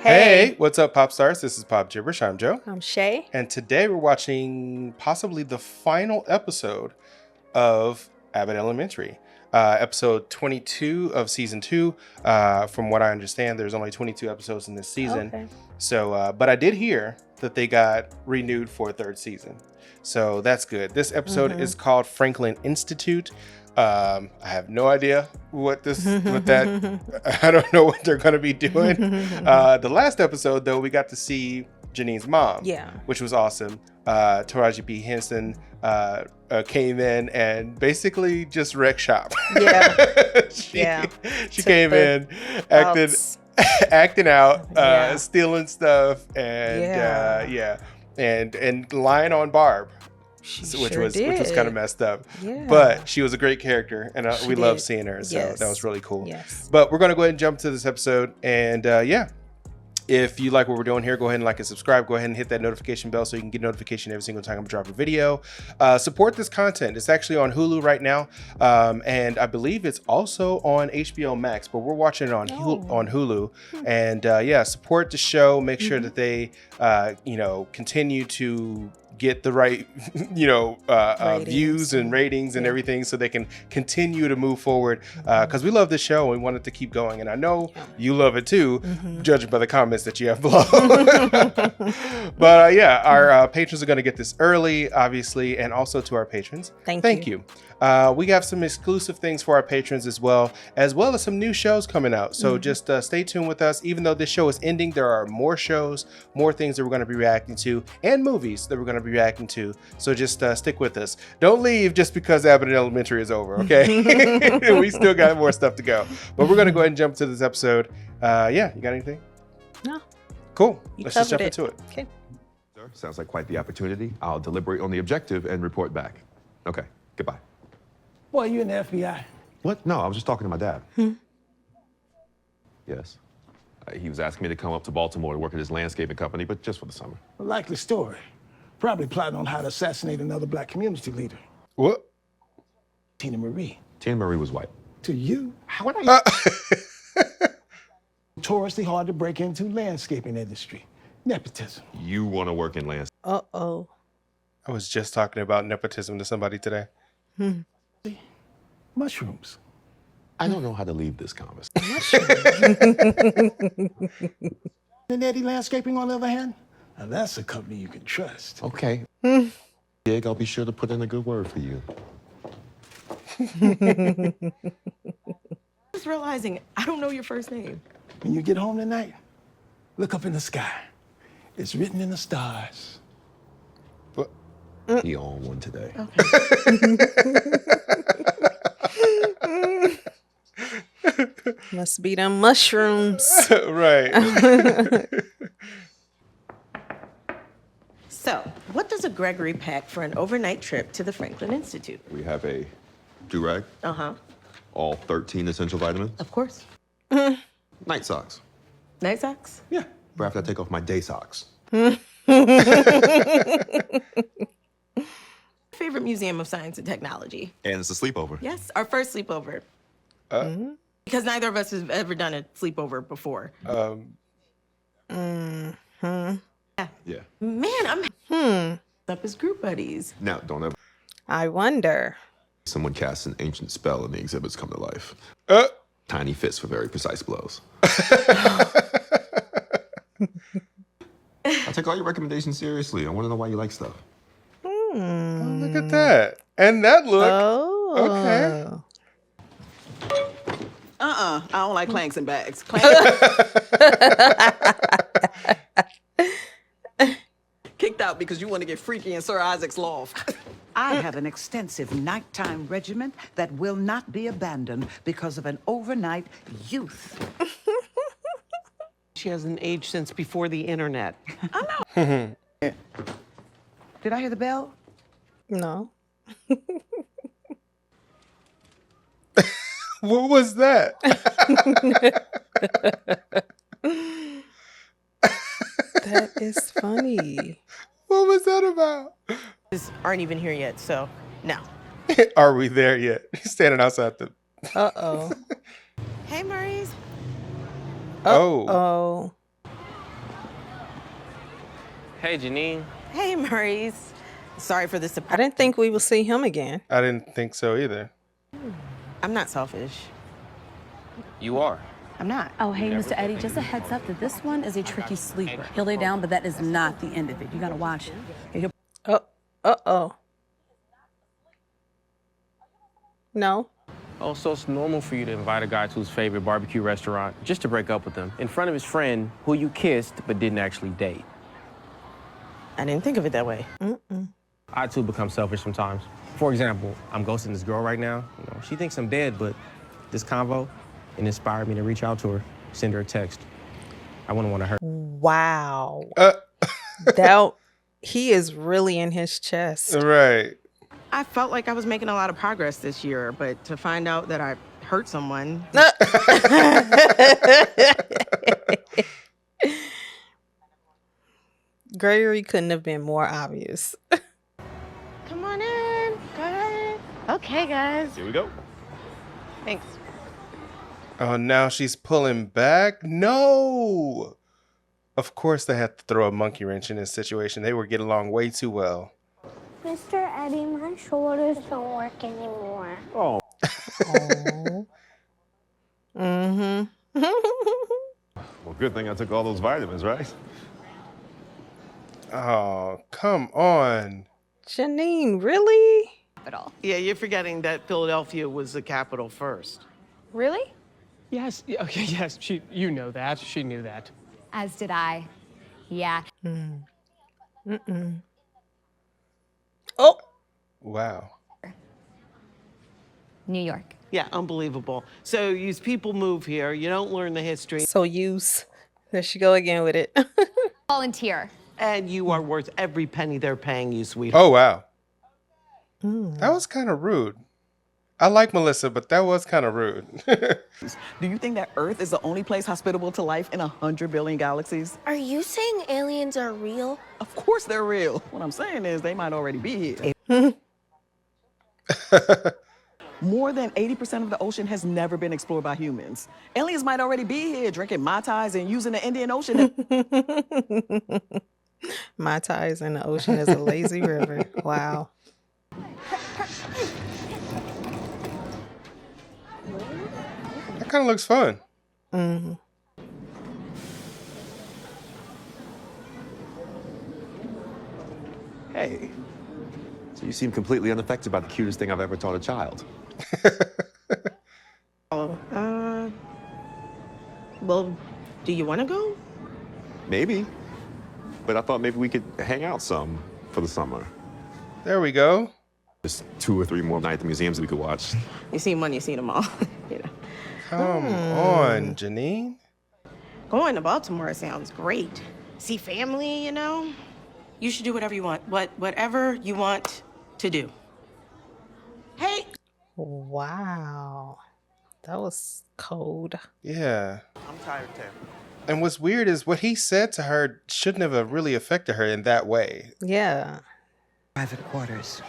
Hey, what's up, Pop Stars? This is PopJibberish. I'm Joe. I'm Shay. And today we're watching possibly the final episode of Abbott Elementary. Episode 22 of season 2. From what I understand, there's only 22 episodes in this season. Okay. So, but I did hear that they got renewed for a third season. So that's good. This episode is called Franklin Institute. I have no idea what that, I don't know what they're going to be doing. The last episode, though, we got to see Janine's mom, which was awesome. Taraji P. Henson came in and basically just wrecked shop. She came in, acting out, stealing stuff, and and lying on Barb. Which was kind of messed up, but she was a great character, and we love seeing her. So that was really cool. But we're gonna go ahead and jump to this episode, and if you like what we're doing here, go ahead and like and subscribe. Go ahead and hit that notification bell so you can get notification every single time I drop a video. Support this content. It's actually on Hulu right now, and I believe it's also on HBO Max, but we're watching it on Hulu. And support the show. Make sure that they continue to get the right views and ratings and everything, so they can continue to move forward, because we love this show and we want it to keep going, and I know you love it too, judging by the comments that you have below. But our patrons are going to get this early, obviously, and also to our patrons, thank you. We have some exclusive things for our patrons as well as some new shows coming out, so just stay tuned with us. Even though this show is ending, there are more shows, more things that we're going to be reacting to, and movies that we're going to be reacting to, so just stick with us. Don't leave just because Abbott Elementary is over, okay? We still got more stuff to go, but we're going to go ahead and jump to this episode. You got anything? No. Cool. Let's just jump into it. Okay. Sir, sounds like quite the opportunity. I'll deliberate on the objective and report back. Okay, goodbye. Boy, you in the FBI? What? No, I was just talking to my dad. Yes. He was asking me to come up to Baltimore to work at his landscaping company, but just for the summer. A likely story. Probably plotting on how to assassinate another black community leader. What? Tina Marie. Tina Marie was white. To you? How would I? Notoriously hard to break into landscaping industry. Nepotism. You want to work in landscaping? Uh-oh. I was just talking about nepotism to somebody today. Mushrooms. I don't know how to leave this conversation. And Eddie Landscaping, on the other hand, now that's a company you can trust. Okay. Dig, I'll be sure to put in a good word for you. Just realizing I don't know your first name. When you get home tonight, look up in the sky. It's written in the stars. What? He on one today. Must be them mushrooms. Right. So, what does a Gregory pack for an overnight trip to the Franklin Institute? We have a do-rag. All 13 essential vitamins. Of course. Night socks. Night socks? Yeah. But after I take off my day socks. Favorite museum of science and technology? And it's a sleepover. Yes, our first sleepover. Because neither of us has ever done a sleepover before. Yeah. Man, I'm up as group buddies. Now, don't ever I wonder. someone cast an ancient spell and the exhibits come to life. Tiny fists for very precise blows. I take all your recommendations seriously. I want to know why you like stuff. Oh, look at that. And that look. Okay. I don't like clanks and bags. Kicked out because you want to get freaky in Sir Isaac's loft. I have an extensive nighttime regimen that will not be abandoned because of an overnight youth. She hasn't aged since before the internet. I know. Did I hear the bell? No. What was that? That is funny. What was that about? Aren't even here yet, so no. Are we there yet? He's standing outside the... Uh-oh. Hey, Maurice. Oh. Hey, Janine. Hey, Maurice. Sorry for this. I didn't think we would see him again. I didn't think so either. I'm not selfish. You are. I'm not. Oh, hey, Mr. Eddie, just a heads up that this one is a tricky sleeper. He'll lay down, but that is not the end of it. You gotta watch him. Uh-oh. No. Oh, so it's normal for you to invite a guy to his favorite barbecue restaurant just to break up with him in front of his friend who you kissed but didn't actually date. I didn't think of it that way. I, too, become selfish sometimes. For example, I'm ghosting this girl right now. You know, she thinks I'm dead, but this convo, it inspired me to reach out to her, send her a text. I wouldn't want to hurt. Wow. He is really in his chest. Right. I felt like I was making a lot of progress this year, but to find out that I hurt someone. Gregory couldn't have been more obvious. Come on in. Go ahead. Okay, guys. Here we go. Thanks. Oh, now she's pulling back? No! Of course they had to throw a monkey wrench in this situation. They were getting along way too well. Mr. Eddie, my shoulders don't work anymore. Oh. Well, good thing I took all those vitamins, right? Oh, come on. Janine, really? Yeah, you're forgetting that Philadelphia was the capital first. Really? Yes. Okay. Yes. You know that. She knew that. As did I. Yeah. Oh. Wow. New York. Yeah, unbelievable. So you people move here, you don't learn the history. So use. There she go again with it. Volunteer. And you are worth every penny they're paying you, sweetheart. Oh, wow. That was kind of rude. I like Melissa, but that was kind of rude. Do you think that Earth is the only place hospitable to life in 100 billion galaxies? Are you saying aliens are real? Of course they're real. What I'm saying is they might already be here. More than 80% of the ocean has never been explored by humans. Aliens might already be here drinking Mai Tais and using the Indian Ocean. Mai Tais in the ocean is a lazy river. Wow. That kind of looks fun. Hey. So you seem completely unaffected by the cutest thing I've ever taught a child. Well, do you want to go? Maybe. But I thought maybe we could hang out some for the summer. There we go. Just 2 or 3 more nights at the museums that we could watch. You seen one, you seen them all. You know. Come on, Janine. Going to Baltimore sounds great. See family, you know. You should do whatever you want. Whatever you want to do. Hey. Wow. That was cold. Yeah. I'm tired, too. And what's weird is what he said to her shouldn't have really affected her in that way. Yeah. Private quarters.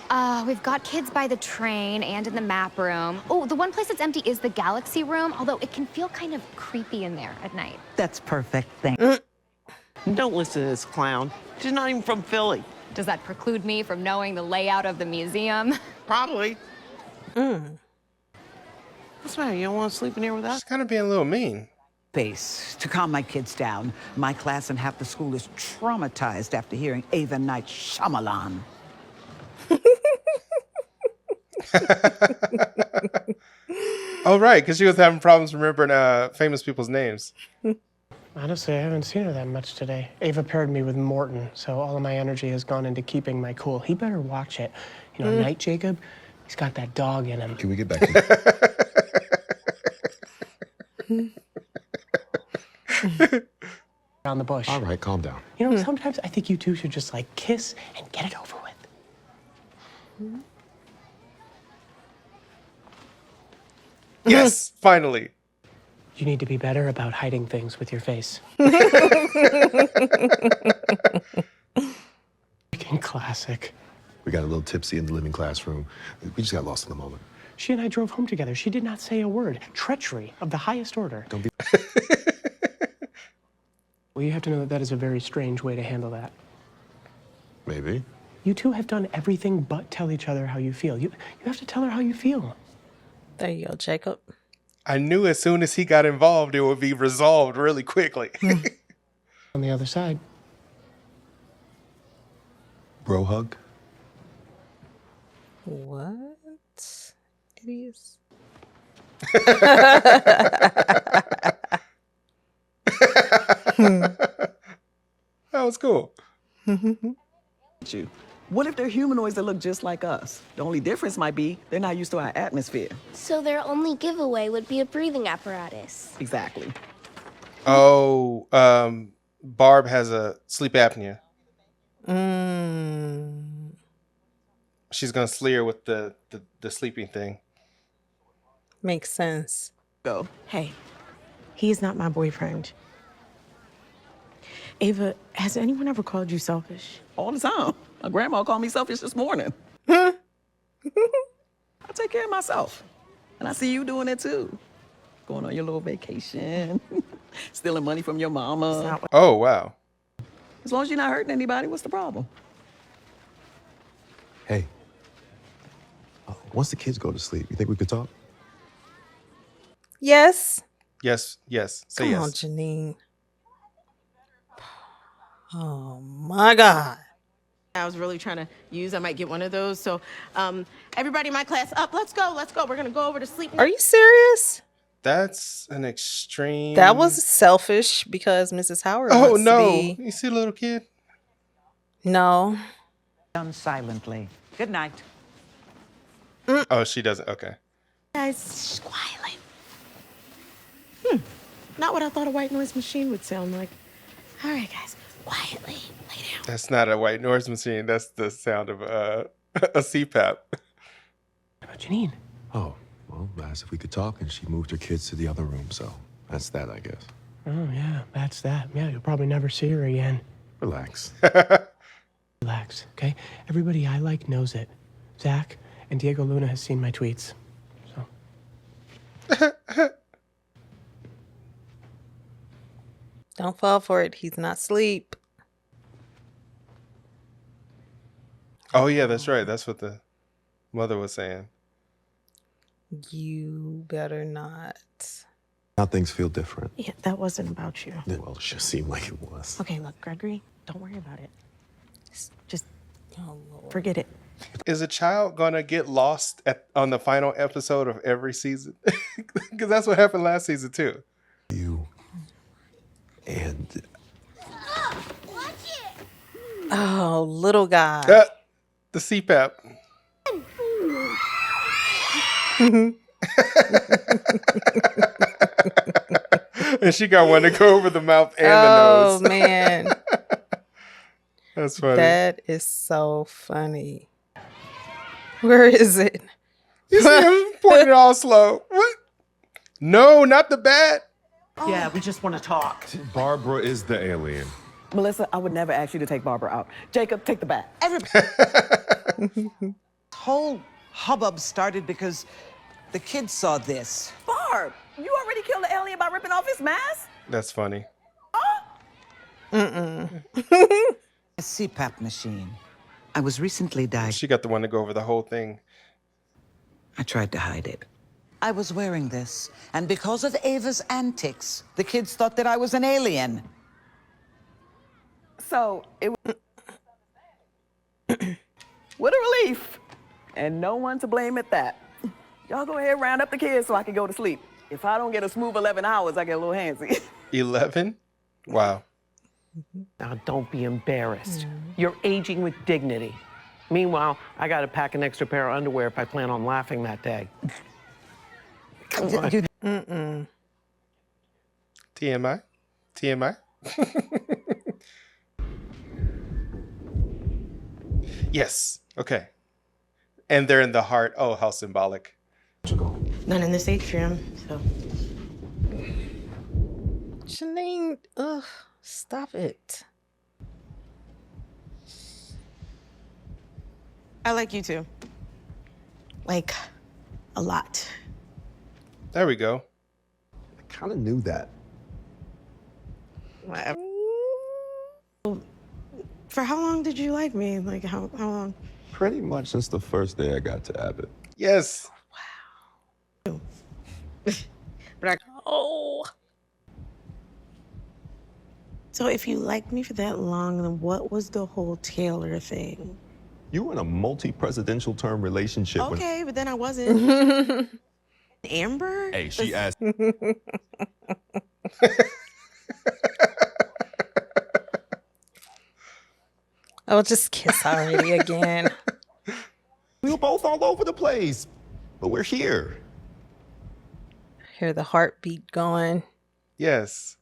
We've got kids by the train and in the map room. Oh, the one place that's empty is the Galaxy room, although it can feel kind of creepy in there at night. That's perfect. Thank Don't listen to this clown. She's not even from Philly. Does that preclude me from knowing the layout of the museum? Probably. What's the matter? You don't want to sleep in here with us? She's kind of being a little mean. Space to calm my kids down. My class and half the school is traumatized after hearing Ava Night Shyamalan. Oh, right, because she was having problems remembering famous people's names. Honestly, I haven't seen her that much today. Ava paired me with Morton, so all of my energy has gone into keeping my cool. He better watch it. You know, Night Jacob, he's got that dog in him. Can we get back to Around the bush. All right, calm down. You know, sometimes I think you two should just, like, kiss and get it over with. Yes, finally. You need to be better about hiding things with your face. Freaking classic. We got a little tipsy in the living classroom. We just got lost in the moment. She and I drove home together. She did not say a word. Treachery of the highest order. Don't be... Well, you have to know that that is a very strange way to handle that. Maybe. You two have done everything but tell each other how you feel. You have to tell her how you feel. There you go, Jacob. I knew as soon as he got involved, it would be resolved really quickly. On the other side. Bro hug? What? Idiots. That was cool. What if they're humanoids that look just like us? The only difference might be they're not used to our atmosphere. So their only giveaway would be a breathing apparatus. Exactly. Oh, Barb has a sleep apnea. She's gonna sleep with the sleeping thing. Makes sense. Go. Hey, he is not my boyfriend. Ava, has anyone ever called you selfish? All the time. My grandma called me selfish this morning. I take care of myself. And I see you doing it too. Going on your little vacation. Stealing money from your mama. Oh, wow. As long as you're not hurting anybody, what's the problem? Hey. Once the kids go to sleep, you think we could talk? Yes. Yes. Say Come yes. on, Janine. Oh my God. I was really trying to use. I might get one of those. So, everybody in my class, up. Let's go. We're gonna go over to sleep. Are you serious? That's an extreme. That was selfish because Mrs. Howard. Oh wants no! To be... You see the little kid? No. Done silently. Good night. Oh, she doesn't. Okay. Guys, quietly. Not what I thought a white noise machine would sound like. All right, guys, quietly lay down. That's not a white noise machine. That's the sound of a CPAP. About Janine. Oh, well, I asked if we could talk, and she moved her kids to the other room, so that's that, I guess. Oh, yeah, that's that. Yeah, you'll probably never see her again. Relax. Relax, okay? Everybody I like knows it. Zach and Diego Luna has seen my tweets, so. Don't fall for it. He's not asleep. Oh yeah, that's right. That's what the mother was saying. You better not. Now things feel different. Yeah, that wasn't about you. Yeah, well, it just seemed like it was. Okay, look, Gregory, don't worry about it. Just Oh, Lord. forget it. Is a child gonna get lost on the final episode of every season? Because that's what happened last season too. You and Oh, little guy. The CPAP. And she got one to go over the mouth and the nose. Oh man. That's funny. That is so funny. Where is it? You see him pointing it all slow. What? No, not the bat. Yeah, we just want to talk. Barbara is the alien. Melissa, I would never ask you to take Barbara out. Jacob, take the bat. Whole hubbub started because the kids saw this. Barb, you already killed the alien by ripping off his mask? That's funny. A CPAP machine. I was recently diagnosed. She got the one to go over the whole thing. I tried to hide it. I was wearing this, and because of Ava's antics, the kids thought that I was an alien. So, it was... What a relief. And no one to blame at that. Y'all go ahead and round up the kids so I can go to sleep. If I don't get a smooth 11 hours, I get a little handsy. 11? Wow. Now, don't be embarrassed. You're aging with dignity. Meanwhile, I got to pack an extra pair of underwear if I plan on laughing that day. Come on. TMI? TMI? Yes. Okay. And they're in the heart. Oh, how symbolic. None in this atrium, so. Janine, ugh, stop it. I like you too. Like, a lot. There we go. I kind of knew that. Whatever. For how long did you like me? Like, how long? Pretty much since the first day I got to Abbott. Yes. Wow. But So if you liked me for that long, then what was the whole Taylor thing? You were in a multi-presidential term relationship. Okay, but then I wasn't. Amber? Hey, she asked. Oh, just kiss already again. We were both all over the place, but we're here. Hear the heartbeat going. Yes.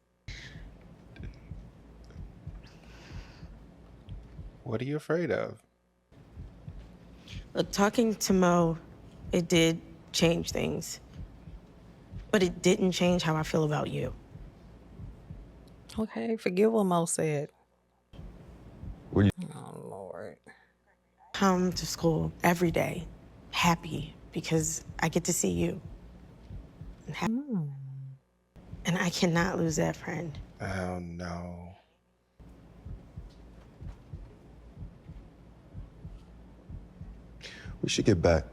What are you afraid of? Look, talking to Mo, it did change things. But it didn't change how I feel about you. Okay, forget what Mo said. What you? Oh, Lord. Come to school every day, happy, because I get to see you. And I cannot lose that friend. Oh, no. We should get back.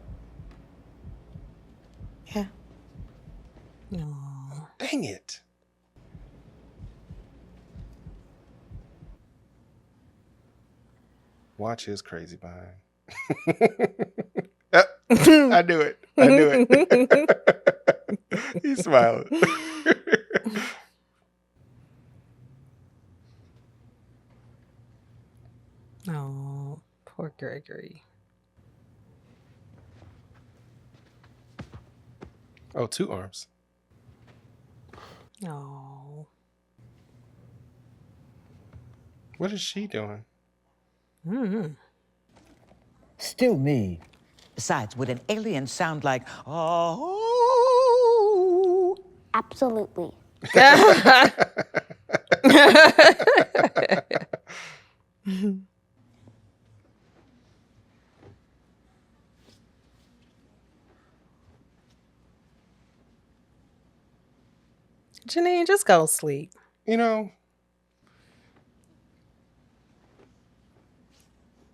Yeah. No. Dang it. Watch his crazy behind. I knew it. I knew it. He's smiling. Oh, poor Gregory. Oh, 2 arms. Oh. What is she doing? Still me. Besides, would an alien sound like, oh? Absolutely. Janine, just go sleep. You know,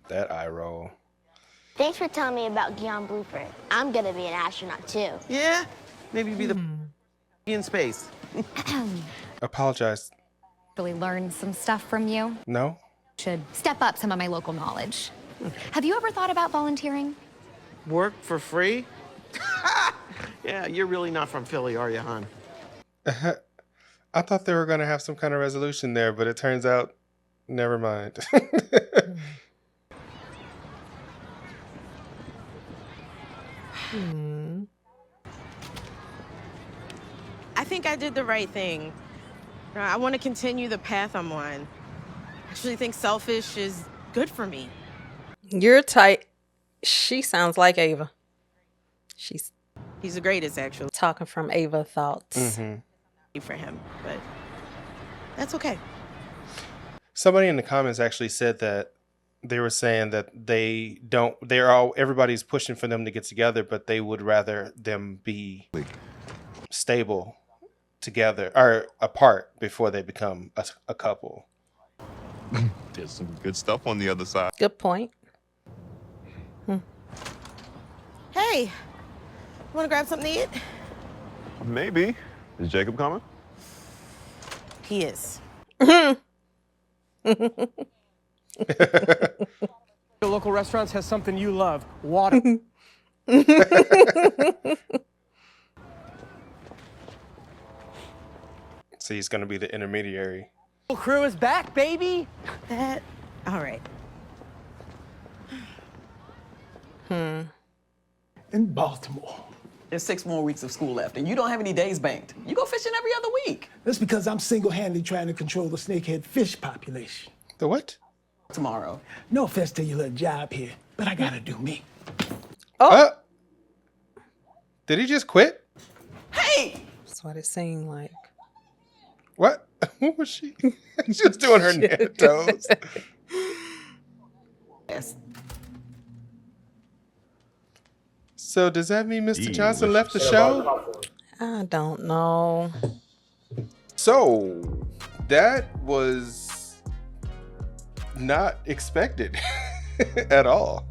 that eye roll. Thanks for telling me about Guion Bluford. I'm gonna be an astronaut too. Yeah, maybe be the in space. Apologize. Really learn some stuff from you. No? Should step up some of my local knowledge. Have you ever thought about volunteering? Work for free? Yeah, you're really not from Philly, are you, hon? I thought they were going to have some kind of resolution there, but it turns out, never mind. I think I did the right thing. I want to continue the path I'm on. I actually think selfish is good for me. You're tight. She sounds like Ava. He's the greatest, actually. Talking from Ava thoughts. For him, but that's okay. Somebody in the comments actually said that they were saying that everybody's pushing for them to get together, but they would rather them be stable together or apart before they become a couple. There's some good stuff on the other side. Good point. Hey, want to grab something to eat? Maybe. Is Jacob coming? He is. Your local restaurants has something you love. Water. So he's going to be the intermediary. Crew is back, baby. All right. In Baltimore. There's 6 more weeks of school left, and you don't have any days banked. You go fishing every other week. That's because I'm single-handedly trying to control the snakehead fish population. The what? Tomorrow. No offense to your little job here, but I gotta do me. Oh. Did he just quit? Hey! That's what it seemed like. What? What was she? She's just doing her toes. Yes. So does that mean Mr. Johnson left the show? I don't know. So that was not expected at all.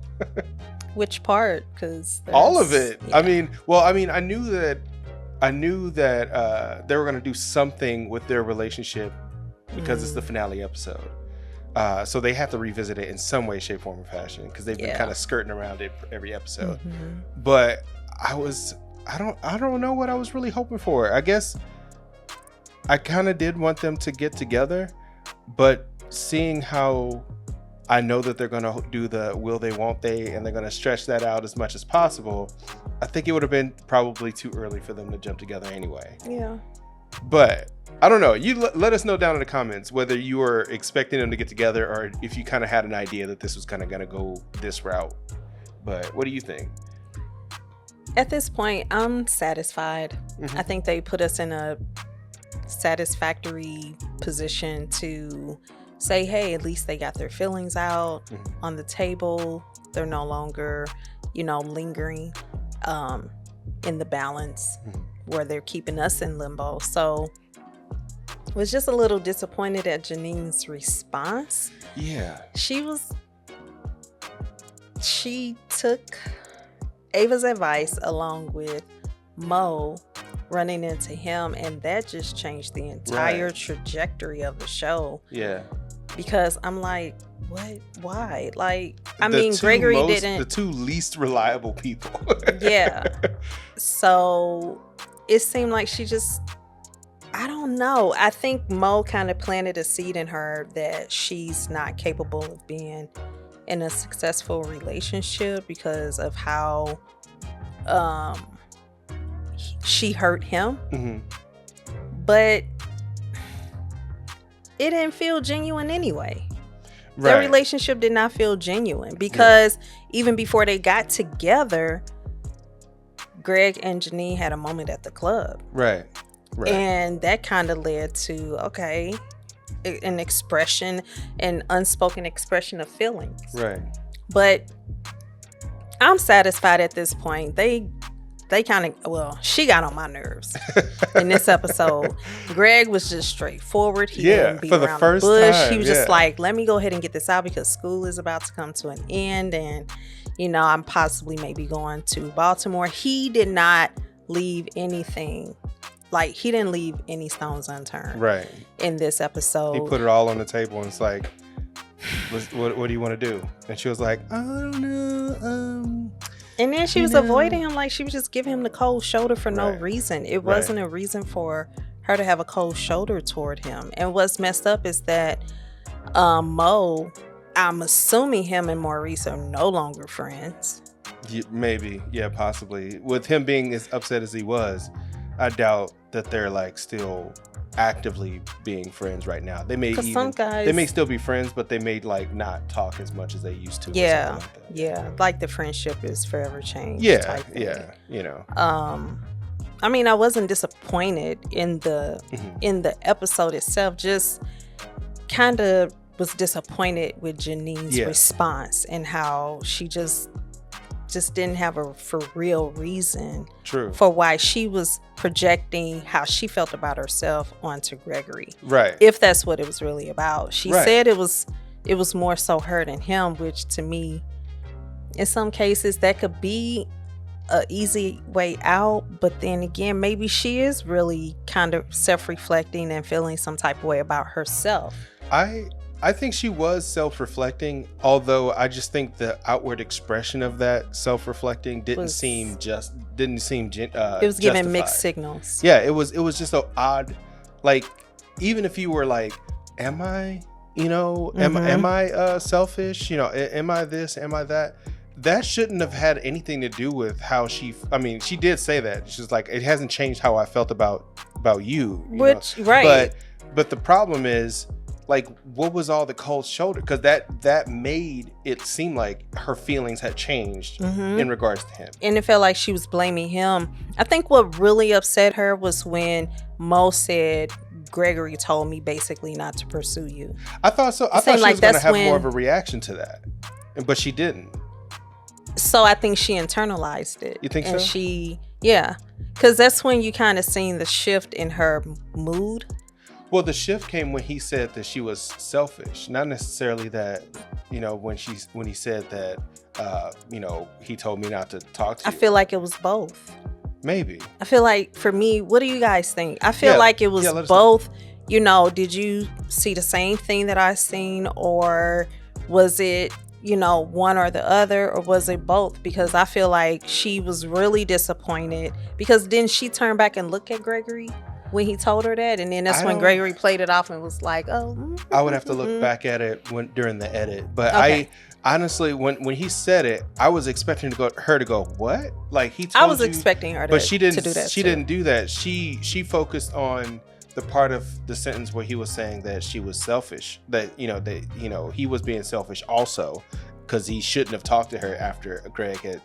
Which part? Because all of it. Yeah. I knew that they were going to do something with their relationship because it's the finale episode. So they have to revisit it in some way, shape, form, or fashion because they've been kind of skirting around it every episode. But I don't know what I was really hoping for. I guess I kind of did want them to get together, but seeing how I know that they're going to do the will they, won't they, and they're going to stretch that out as much as possible, I think it would have been probably too early for them to jump together anyway. Yeah. But I don't know. You let us know down in the comments whether you were expecting them to get together or if you kind of had an idea that this was kind of going to go this route. But what do you think? At this point, I'm satisfied. I think they put us in a satisfactory position to say, hey, at least they got their feelings out on the table. They're no longer, lingering in the balance where they're keeping us in limbo. So was just a little disappointed at Janine's response. Yeah. She took Ava's advice along with Mo running into him, and that just changed the entire trajectory of the show. Yeah. Because I'm like, what? Why? Like, Gregory didn't. The two least reliable people. Yeah. So it seemed like she just, I don't know. I think Mo kind of planted a seed in her that she's not capable of being in a successful relationship because of how she hurt him. But it didn't feel genuine anyway. Their relationship did not feel genuine because even before they got together, Greg and Janine had a moment at the club. Right. And that kind of led to, an expression, an unspoken expression of feelings. Right. But I'm satisfied at this point. She got on my nerves in this episode. Greg was just straightforward. He didn't beat around the bush. He was just like, let me go ahead and get this out because school is about to come to an end. And, I'm possibly maybe going to Baltimore. He did not leave anything. Like, he didn't leave any stones unturned. Right. In this episode. He put it all on the table and it's like, what do you want to do? And she was like, I don't know. And then she was avoiding him, like she was just giving him the cold shoulder for no reason. It wasn't a reason for her to have a cold shoulder toward him. And what's messed up is that Mo, I'm assuming him and Maurice are no longer friends. Maybe, possibly. With him being as upset as he was, I doubt that they're like still actively being friends right now. They may still be friends, but they may like not talk as much as they used to. Yeah, like the friendship is forever changed. I wasn't disappointed in the episode itself. Just kind of was disappointed with Janine's response and how she just didn't have a for real reason for why she was projecting how she felt about herself onto Gregory. Right. If that's what it was really about. She said it was more so her than him, which to me, in some cases, that could be an easy way out. But then again, maybe she is really kind of self-reflecting and feeling some type of way about herself. I think she was self-reflecting, although I just think the outward expression of that self-reflecting didn't seem it was giving justified. Mixed signals. Yeah, it was just so odd. Like, even if you were like, am I, am I selfish? Am I this? Am I that? That shouldn't have had anything to do with how she did say that. She's like, it hasn't changed how I felt about you. But the problem is, like, what was all the cold shoulder? Because that made it seem like her feelings had changed in regards to him. And it felt like she was blaming him. I think what really upset her was when Mo said, Gregory told me basically not to pursue you. I thought so. I thought she was going to have more of a reaction to that. But she didn't. So I think she internalized it. You think and so? Because that's when you kind of seen the shift in her mood. Well, the shift came when he said that she was selfish, not necessarily that, when he said that, he told me not to talk to you. I feel like it was both. Maybe. I feel like for me, what do you guys think? I feel like it was both. Did you see the same thing that I seen, or was it, one or the other, or was it both? Because I feel like she was really disappointed, because then she turned back and looked at Gregory when he told her that, and then that's when Gregory played it off and was like, oh. I would have to look back at it during the edit, but I honestly, when he said it, I was expecting her to go, what? Like, he told I was expecting her to she didn't do that. She didn't do that. She focused on the part of the sentence where he was saying that she was selfish, that he was being selfish also, because he shouldn't have talked to her after Greg had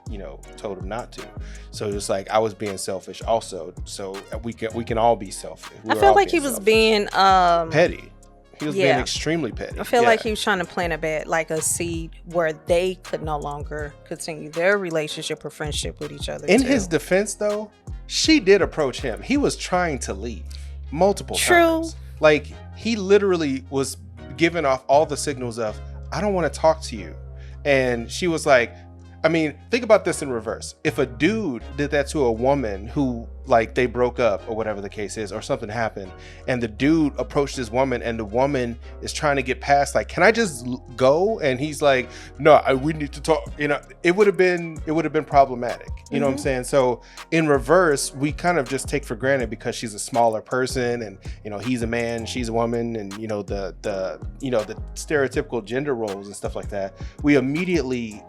told him not to. So it was like, I was being selfish also, so we can all be selfish. I feel like he was being petty. He was being extremely petty. I feel like he was trying to plant a seed where they could no longer continue their relationship or friendship with each other. In his defense, though, she did approach him. He was trying to leave multiple times. Like, he literally was giving off all the signals of, I don't want to talk to you. And she was like, think about this in reverse. If a dude did that to a woman who, like, they broke up or whatever the case is, or something happened, and the dude approached this woman and the woman is trying to get past, like, can I just go? And he's like, no, we need to talk. It would have been problematic. You know what I'm saying? So in reverse, we kind of just take for granted because she's a smaller person, and he's a man, she's a woman, and the stereotypical gender roles and stuff like that. We immediately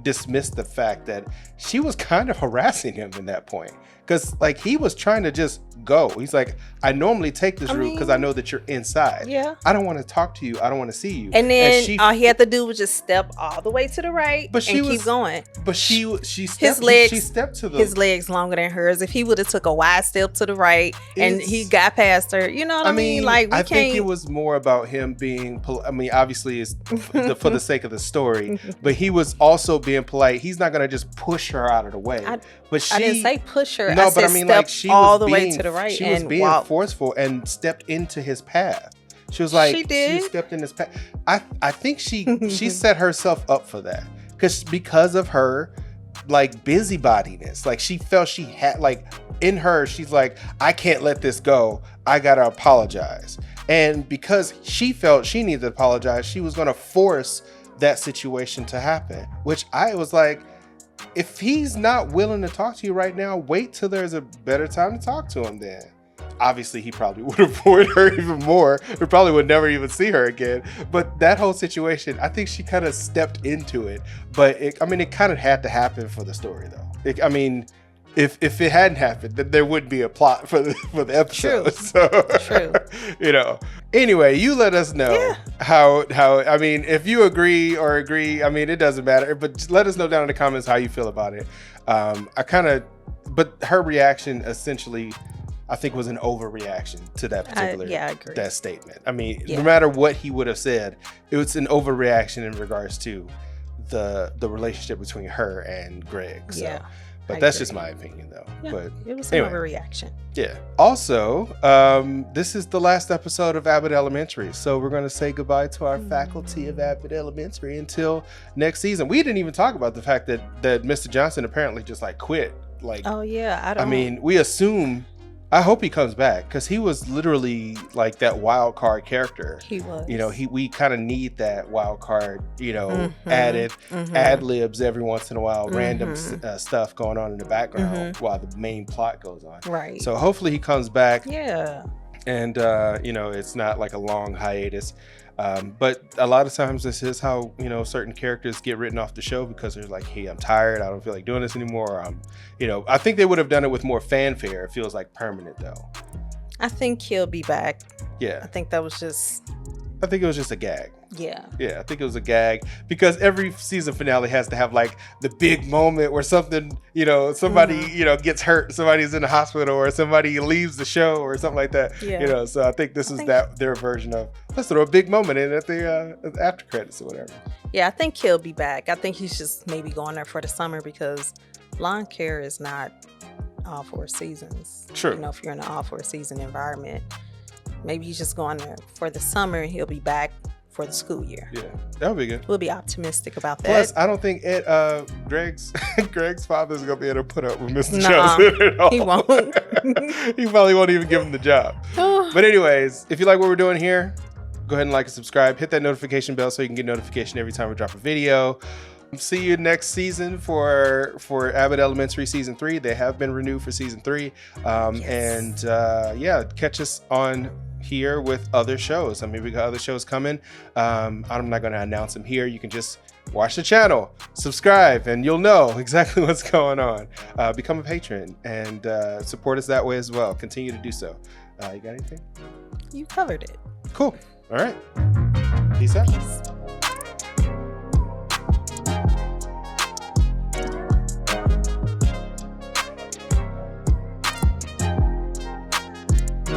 dismiss the fact that she was kind of harassing him in that point, because like he was trying to just go. He's like, I normally take this route because I know that you're inside. Yeah, I don't want to talk to you. I don't want to see you. And then all he had to do was just step all the way to the right, keep going. But she stepped to his legs longer than hers. If he would have took a wide step to the right and he got past her, you know what I mean? Like, I think it was more about him being obviously it's for the sake of the story, but he was also being polite. He's not gonna just push her out of the way. I didn't say push her. No, but like, she all was the way to the right. She was being forceful and stepped into his path. She was like, she stepped in his path. I think she set herself up for that because of her like busybodiness. Like, she felt she had, like, in her, she's like, I can't let this go. I gotta apologize. And because she felt she needed to apologize, she was gonna force that situation to happen, which I was like, if he's not willing to talk to you right now, wait till there's a better time to talk to him then. Obviously, he probably would avoid her even more. He probably would never even see her again. But that whole situation, I think she kind of stepped into it. But it kind of had to happen for the story, though. If it hadn't happened, then there would be a plot for the episode. True. Anyway, you let us know how if you agree or agree, it doesn't matter. But just let us know down in the comments how you feel about it. But her reaction essentially, I think, was an overreaction to that particular that statement. No matter what he would have said, it was an overreaction in regards to the relationship between her and Greg. So. But that's just my opinion, though. Yeah, but it was an overreaction. Yeah. Also, this is the last episode of Abbott Elementary, so we're going to say goodbye to our faculty of Abbott Elementary until next season. We didn't even talk about the fact that Mr. Johnson apparently just like quit. Like, oh yeah, we assume. I hope he comes back, because he was literally like that wild card character. He was. We kind of need that wild card, added ad libs every once in a while, random stuff going on in the background while the main plot goes on. Right. So hopefully he comes back. Yeah. And, it's not like a long hiatus. But a lot of times this is how, certain characters get written off the show, because they're like, hey, I'm tired. I don't feel like doing this anymore. I think they would have done it with more fanfare. It feels like permanent, though. I think he'll be back. Yeah. I think it was just a gag. Yeah. Yeah, I think it was a gag, because every season finale has to have like the big moment where something, somebody, gets hurt, somebody's in the hospital, or somebody leaves the show or something like that. Yeah. So I think this is their version of, let's throw a big moment in at the after credits or whatever. Yeah, I think he'll be back. I think he's just maybe going there for the summer, because lawn care is not all 4 seasons. True. If you're in an all 4 season environment. maybe he's just going there for the summer and he'll be back for the school year. Yeah, that would be good. We'll be optimistic about that. Plus, I don't think Greg's father's gonna be able to put up with Mr. Johnson at all. He won't. He probably won't even give him the job. But anyways, if you like what we're doing here, go ahead and like and subscribe. Hit that notification bell so you can get notification every time we drop a video. See you next season for Abbott Elementary Season 3. They have been renewed for Season 3. And catch us on here with other shows. I mean, we got other shows coming. I'm not going to announce them here. You can just watch the channel, subscribe, and you'll know exactly what's going on. Become a patron and support us that way as well. Continue to do so. You got anything? You covered it. Cool. All right. Peace out.